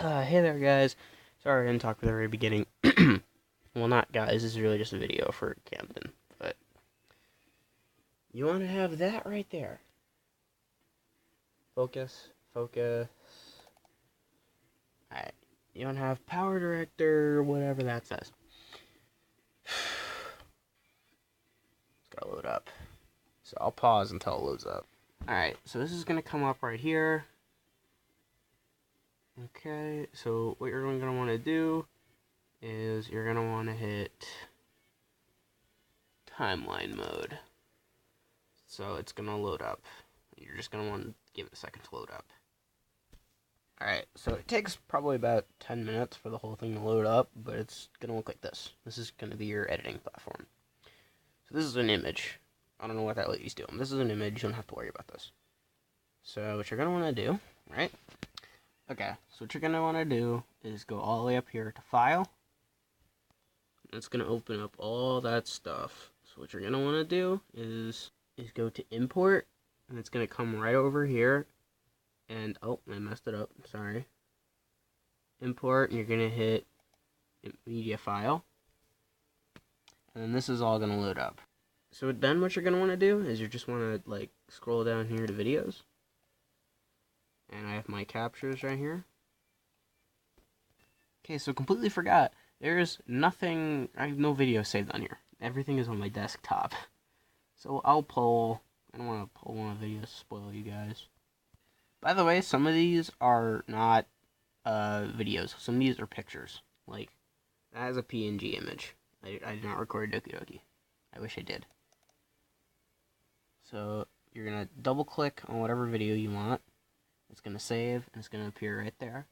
Hey there, guys. Sorry I didn't talk at the very beginning. Well, not guys, this is really just a video for Camden. But you want to have that right there. Focus, focus. Alright. You want to have Power Director, whatever that says. It's gotta load up. So I'll pause until it loads up. Alright, so this is gonna come up right here. Okay, so what you're going to want to do is you're going to want to hit timeline mode. So it's going to load up. You're just going to want to give it a second to load up. Alright, so it takes probably about 10 minutes for the whole thing to load up, but it's going to look like this. This is going to be your editing platform. So this is an image. I don't know what that lady's doing. This is an image. You don't have to worry about this. So what you're going to want to do, right? Okay, so what you're going to want to do is go all the way up here to File. It's going to open up all that stuff. So what you're going to want to do is go to Import, and it's going to come right over here. And, oh, I messed it up, sorry. Import, and you're going to hit Media File. And then this is all going to load up. So then what you're going to want to do is you just want to, like, scroll down here to Videos. And I have my captures right here. Okay, so completely forgot. There's nothing, I have no video saved on here. Everything is on my desktop. So I'll pull, I don't want to pull one of the videos to spoil you guys. By the way, some of these are not videos. Some of these are pictures. Like, that is a PNG image. I did not record Doki Doki. I wish I did. So you're going to double click on whatever video you want. It's going to save, and it's going to appear right there.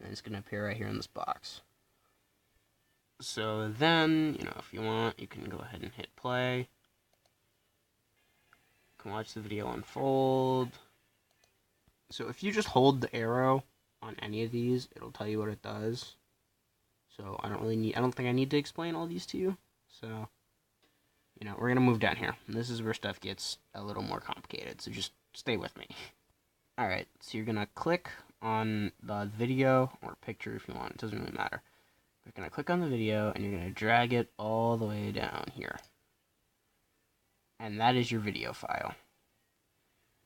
And it's going to appear right here in this box. So then, you know, if you want, you can go ahead and hit play. You can watch the video unfold. So if you just hold the arrow on any of these, it'll tell you what it does. So I don't think I need to explain all these to you. So, you know, we're going to move down here. And this is where stuff gets a little more complicated, so just stay with me. Alright, so you're going to click on the video or picture if you want. It doesn't really matter. You're going to click on the video and you're going to drag it all the way down here. And that is your video file.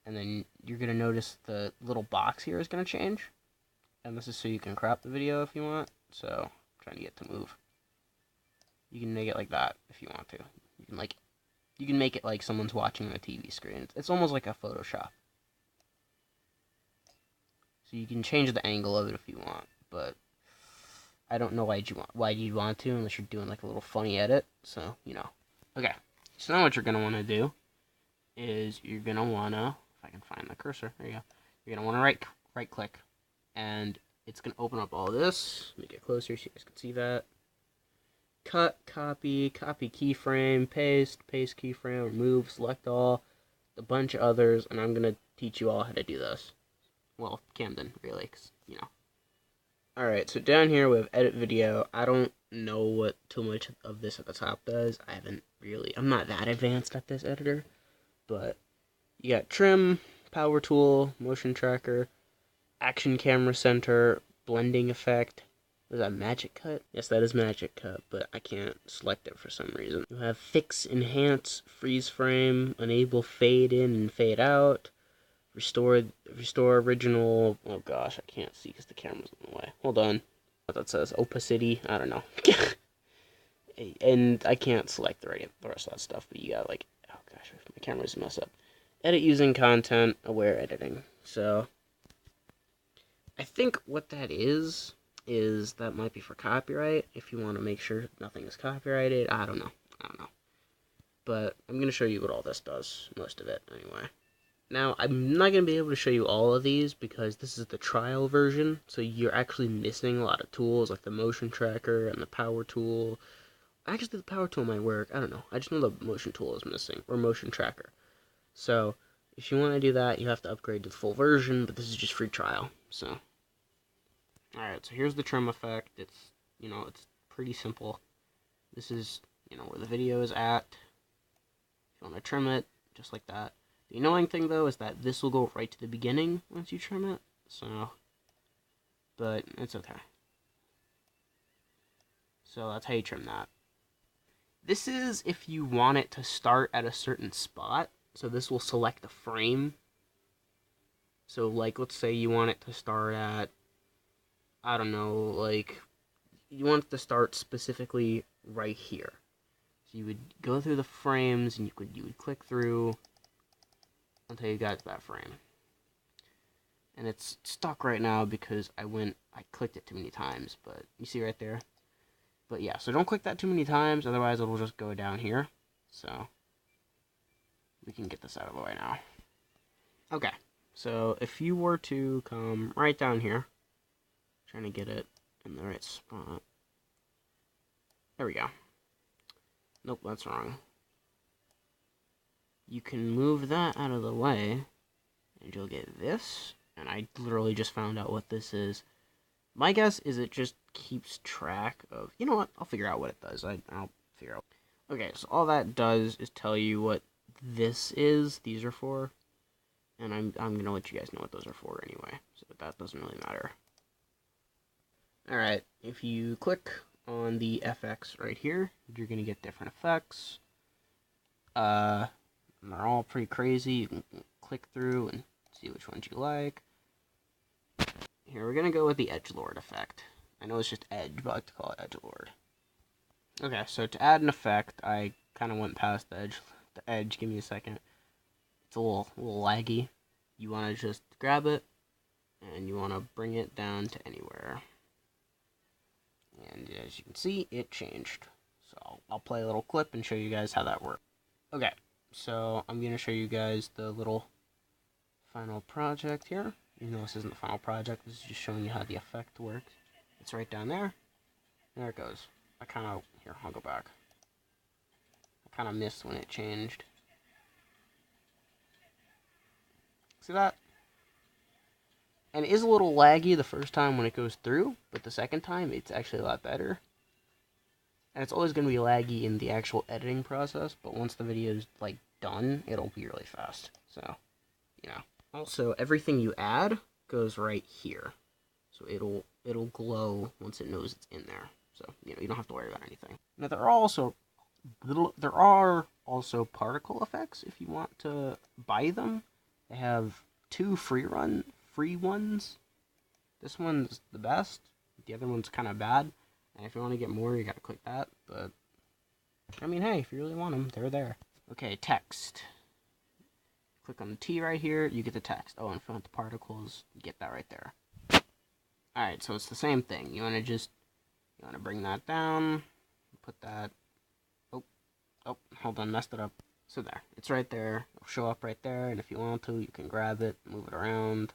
And then you're going to notice the little box here is going to change. And this is so you can crop the video if you want. So, I'm trying to get to move. You can make it like that if you want to. You can make it like someone's watching a TV screen. It's almost like a Photoshop. So you can change the angle of it if you want, but I don't know why you'd want to unless you're doing like a little funny edit. So, you know. Okay. So now what you're going to want to do is you're going to want to, if I can find the cursor, there you go. You're going to want to right click, and it's going to open up all this. Let me get closer so you guys can see that. Cut, copy keyframe, paste keyframe, remove, select all, a bunch of others, and I'm going to teach you all how to do this. Well, Camden, really, 'cause, you know. Alright, so down here we have edit video. I don't know what too much of this at the top does. I'm not that advanced at this editor. But you got trim, power tool, motion tracker, action camera center, blending effect. Was that magic cut? Yes, that is magic cut, but I can't select it for some reason. You have fix, enhance, freeze frame, enable fade in and fade out. Restore original. Oh gosh, I can't see because the camera's in the way. Hold on. What that says? Opacity. I don't know. And I can't select the rest of that stuff. But you got like, oh gosh, my camera's messed up. Edit using content aware editing. So I think what that is that might be for copyright. If you want to make sure nothing is copyrighted, I don't know. But I'm gonna show you what all this does. Most of it, anyway. Now, I'm not going to be able to show you all of these because this is the trial version, so you're actually missing a lot of tools like the motion tracker and the power tool. Actually, the power tool might work. I don't know. I just know the motion tool is missing, or motion tracker. So, if you want to do that, you have to upgrade to the full version, but this is just free trial. So, alright, so here's the trim effect. It's pretty simple. This is, where the video is at. If you want to trim it, just like that. The annoying thing, though, is that this will go right to the beginning once you trim it. So, but it's okay. So that's how you trim that. This is if you want it to start at a certain spot. So this will select a frame. So like, let's say you want it to start at, I don't know, like, you want it to start specifically right here. So you would go through the frames and you would click through until you got to that frame. And it's stuck right now because I clicked it too many times, but you see right there? But yeah, so don't click that too many times, otherwise it'll just go down here. So we can get this out of the way now. Okay, so if you were to come right down here, trying to get it in the right spot. There we go. Nope, that's wrong. You can move that out of the way, and you'll get this. And I literally just found out what this is. My guess is it just keeps track of... You know what? I'll figure out what it does. I'll figure out. Okay, so all that does is tell you what this is. These are for. And I'm going to let you guys know what those are for anyway. So that doesn't really matter. Alright, if you click on the FX right here, you're going to get different effects. They're all pretty crazy. You can click through and see which ones you like. Here, we're going to go with the Edgelord effect. I know it's just Edge, but I like to call it Edgelord. Okay, so to add an effect, I kind of went past the edge. Give me a second. It's a little laggy. You want to just grab it, and you want to bring it down to anywhere. And as you can see, it changed. So I'll play a little clip and show you guys how that works. Okay, so I'm going to show you guys the little final project here. You know this isn't the final project, this is just showing you how the effect works. It's right down there. There it goes. Here, I'll go back. I kind of missed when it changed. See that? And it is a little laggy the first time when it goes through, but the second time it's actually a lot better. And it's always going to be laggy in the actual editing process, but once the video is like done, it'll be really fast. So, you know. Also, everything you add goes right here. So it'll glow once it knows it's in there. So, you know, you don't have to worry about anything. Now there are also particle effects if you want to buy them. They have 2 free ones. This one's the best. The other one's kind of bad. And if you want to get more, you gotta click that. But I mean, hey, if you really want them, they're there. Okay, text. Click on the T right here, you get the text. Oh, and if you want the particles, you get that right there. Alright, so it's the same thing. You want to bring that down, put that, oh, hold on, messed it up. So there, it's right there, it'll show up right there, and if you want to, you can grab it, move it around.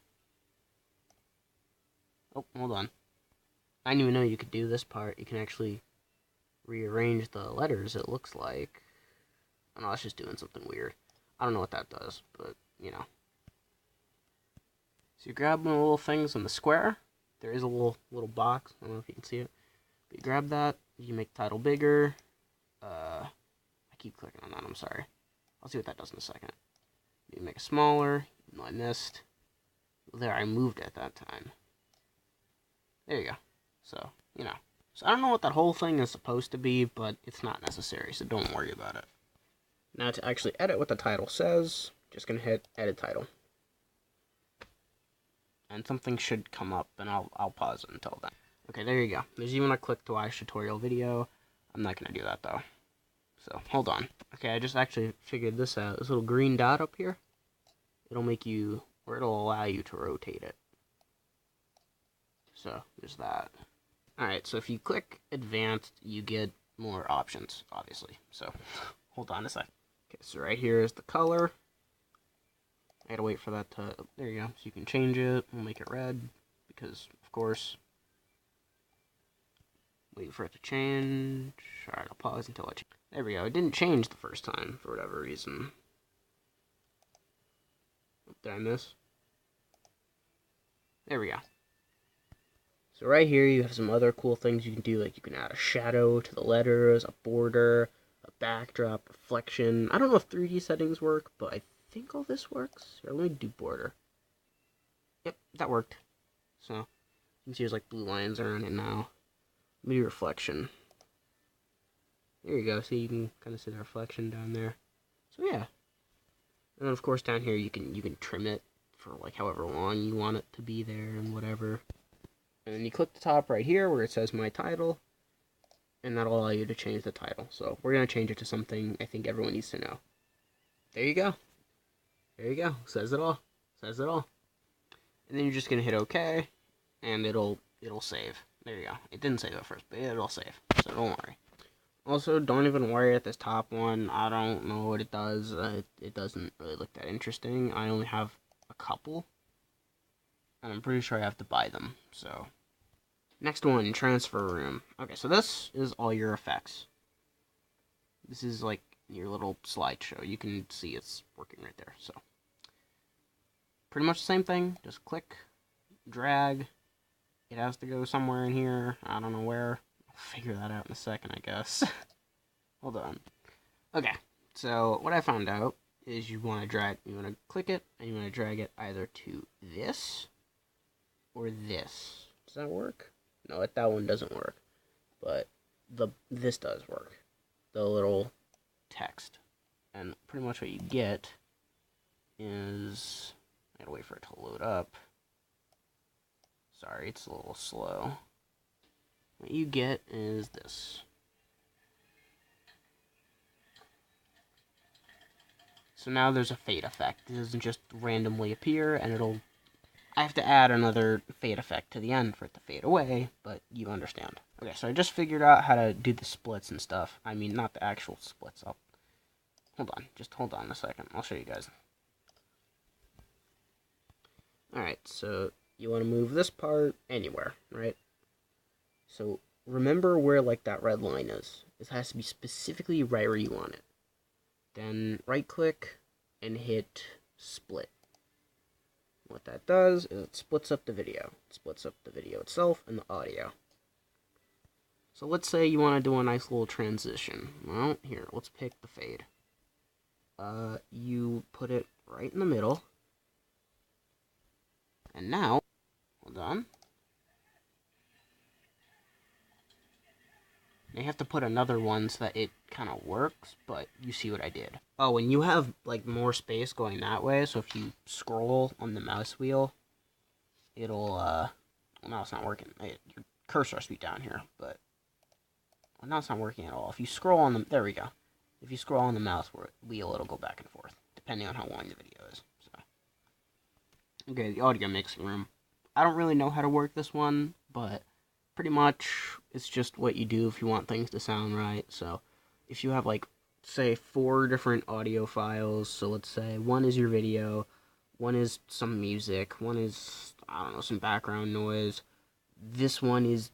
Oh, hold on. I didn't even know you could do this part. You can actually rearrange the letters, it looks like. I know, it's just doing something weird. I don't know what that does, but, you know. So you grab one of the little things in the square. There is a little box. I don't know if you can see it. But you grab that. You make the title bigger. I keep clicking on that. I'm sorry. I'll see what that does in a second. You make it smaller. Even though I missed. There, I moved it at that time. There you go. So, you know. So I don't know what that whole thing is supposed to be, but it's not necessary, so don't worry about it. Now to actually edit what the title says, just gonna hit edit title. And something should come up, and I'll pause it until then. Okay, there you go. There's even a click to watch tutorial video. I'm not gonna do that though. So hold on. Okay, I just actually figured this out. This little green dot up here, it'll allow you to rotate it. So there's that. Alright, so if you click advanced, you get more options, obviously. So hold on a sec. Okay, so right here is the color. I gotta wait for that to... There you go. So you can change it. We'll make it red. Because, of course... Wait for it to change. Alright, I'll pause until I change. There we go. It didn't change the first time, for whatever reason. Did I miss? There we go. So right here you have some other cool things you can do. Like you can add a shadow to the letters, a border, a backdrop, reflection. I don't know if 3D settings work, but I think all this works. Here, let me do border. Yep, that worked. So, you can see there's like blue lines around it now. MIDI reflection. There you go. See, you can kind of see the reflection down there. So yeah. And then of course down here you can trim it for like however long you want it to be there and whatever. And then you click the top right here where it says my title, and that'll allow you to change the title. So we're gonna change it to something I think everyone needs to know. There you go. There you go. Says it all. Says it all. And then you're just gonna hit OK, and it'll save. There you go. It didn't save at first, but it'll save. So don't worry. Also, don't even worry at this top one. I don't know what it does. It doesn't really look that interesting. I only have a couple, and I'm pretty sure I have to buy them. So, next one, transfer room. Okay, so this is all your effects. This is like your little slideshow. You can see it's working right there. So, pretty much the same thing. Just click, drag. It has to go somewhere in here. I don't know where. I'll figure that out in a second, I guess. Hold on. Okay, so what I found out is you want to click it, and you want to drag it either to this or this. Does that work? No, that one doesn't work. But this does work. The little text. And pretty much what you get is, I gotta wait for it to load up. Sorry, it's a little slow. What you get is this. So now there's a fade effect. It doesn't just randomly appear, and I have to add another fade effect to the end for it to fade away, but you understand. Okay, so I just figured out how to do the splits and stuff. I mean, not the actual splits. Just hold on a second. I'll show you guys. Alright, so you want to move this part anywhere, right? So remember where like that red line is. This has to be specifically right where you want it. Then right click and hit split. What that does is it splits up the video. It splits up the video itself and the audio. So let's say you want to do a nice little transition. Well, here, let's pick the fade. You put it right in the middle. And now, hold on. I have to put another one so that it kind of works, but you see what I did. Oh, and you have like more space going that way, so if you scroll on the mouse wheel, it'll, well, now it's not working. Your cursor has to be down here, but well, now it's not working at all. If you scroll on the, there we go. If you scroll on the mouse wheel, it'll go back and forth, depending on how long the video is. So, okay, the audio mixing room. I don't really know how to work this one, but pretty much it's just what you do if you want things to sound right. So if you have like, say, 4 different audio files, so let's say one is your video, one is some music, one is, I don't know, some background noise, this one is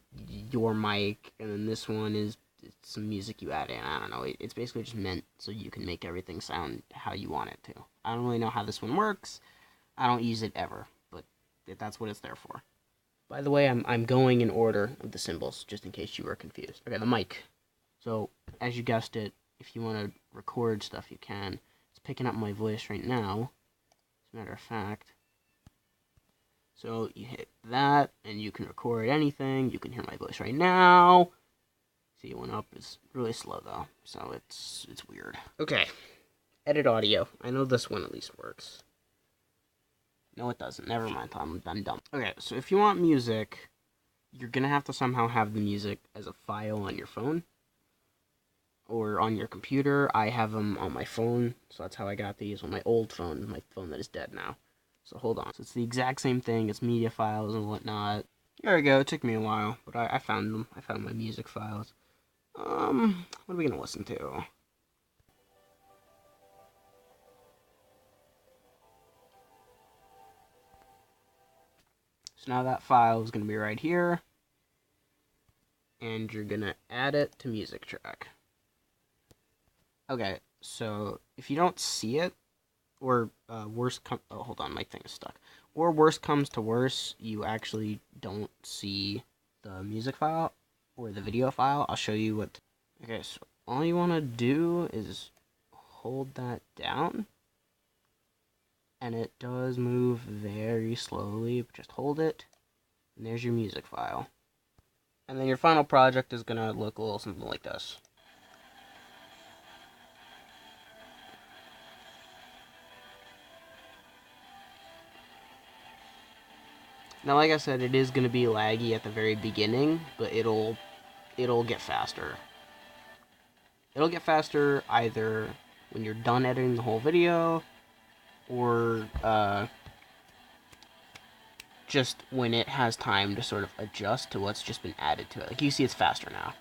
your mic, and then this one is some music you add in. I don't know, it's basically just meant so you can make everything sound how you want it to. I don't really know how this one works. I don't use it ever, but that's what it's there for. By the way, I'm going in order of the symbols, just in case you were confused. Okay, the mic. So, as you guessed it, if you want to record stuff, you can. It's picking up my voice right now, as a matter of fact. So, you hit that, and you can record anything. You can hear my voice right now. See, it went up. It's really slow, though, so it's weird. Okay, edit audio. I know this one at least works. No, it doesn't. Never mind, I'm dumb. Okay, so if you want music, you're gonna have to somehow have the music as a file on your phone or on your computer. I have them on my phone, so that's how I got these on my old phone, my phone that is dead now. So hold on. So it's the exact same thing. It's media files and whatnot. There we go. It took me a while, but I found them. I found my music files. What are we gonna listen to? So now that file is going to be right here, and you're going to add it to music track. Okay, so if you don't see it, or hold on, my thing is stuck. Or worst comes to worse, you actually don't see the music file or the video file. I'll show you what. Okay, so all you want to do is hold that down. And it does move very slowly, but just hold it. And there's your music file. And then your final project is going to look a little something like this. Now, like I said, it is going to be laggy at the very beginning, but it'll get faster. It'll get faster either when you're done editing the whole video, or just when it has time to sort of adjust to what's just been added to it. Like, you see it's faster now.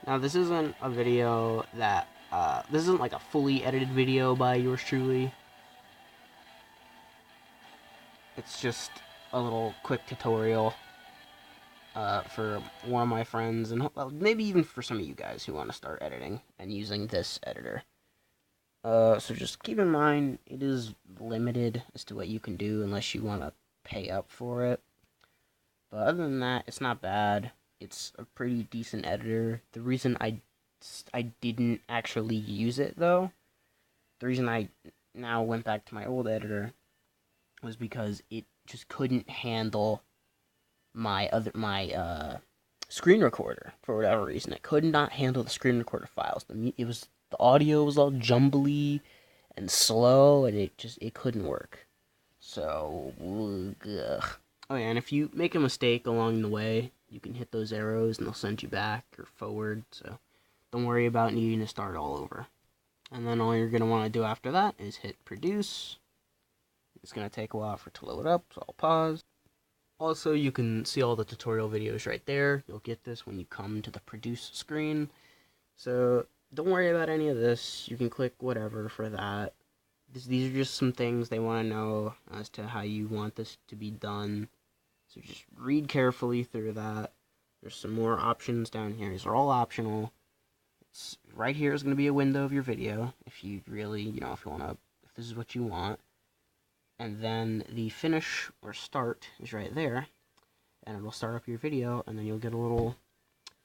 Now, this isn't a video that, this isn't like a fully edited video by yours truly. It's just a little quick tutorial for one of my friends, and maybe even for some of you guys who want to start editing and using this editor. So just keep in mind, it is limited as to what you can do unless you want to pay up for it. But other than that, it's not bad. It's a pretty decent editor. The reason I didn't actually use it, though, the reason I now went back to my old editor was because it just couldn't handle my screen recorder for whatever reason. It could not handle the screen recorder files. The audio was all jumbly and slow, and it couldn't work. So, ugh. Oh yeah, and if you make a mistake along the way, you can hit those arrows and they'll send you back or forward. So don't worry about needing to start all over. And then all you're going to want to do after that is hit produce. It's going to take a while for it to load up, so I'll pause. Also, you can see all the tutorial videos right there. You'll get this when you come to the produce screen. So don't worry about any of this. You can click whatever for that. These are just some things they want to know as to how you want this to be done. So just read carefully through that. There's some more options down here. These are all optional. Right here is going to be a window of your video if you really, if this is what you want. And then the finish or start is right there. And it'll start up your video, and then you'll get a little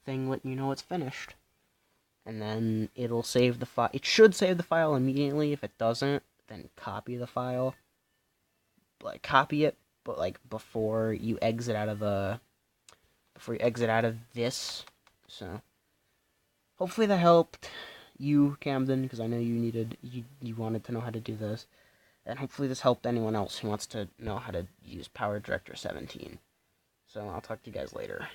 thing letting you know it's finished. And then it'll save the file. It should save the file immediately. If it doesn't, then copy the file. Copy it, but before you exit out of this. So hopefully that helped you, Camden, because I know you wanted to know how to do this. And hopefully this helped anyone else who wants to know how to use PowerDirector 17. So I'll talk to you guys later.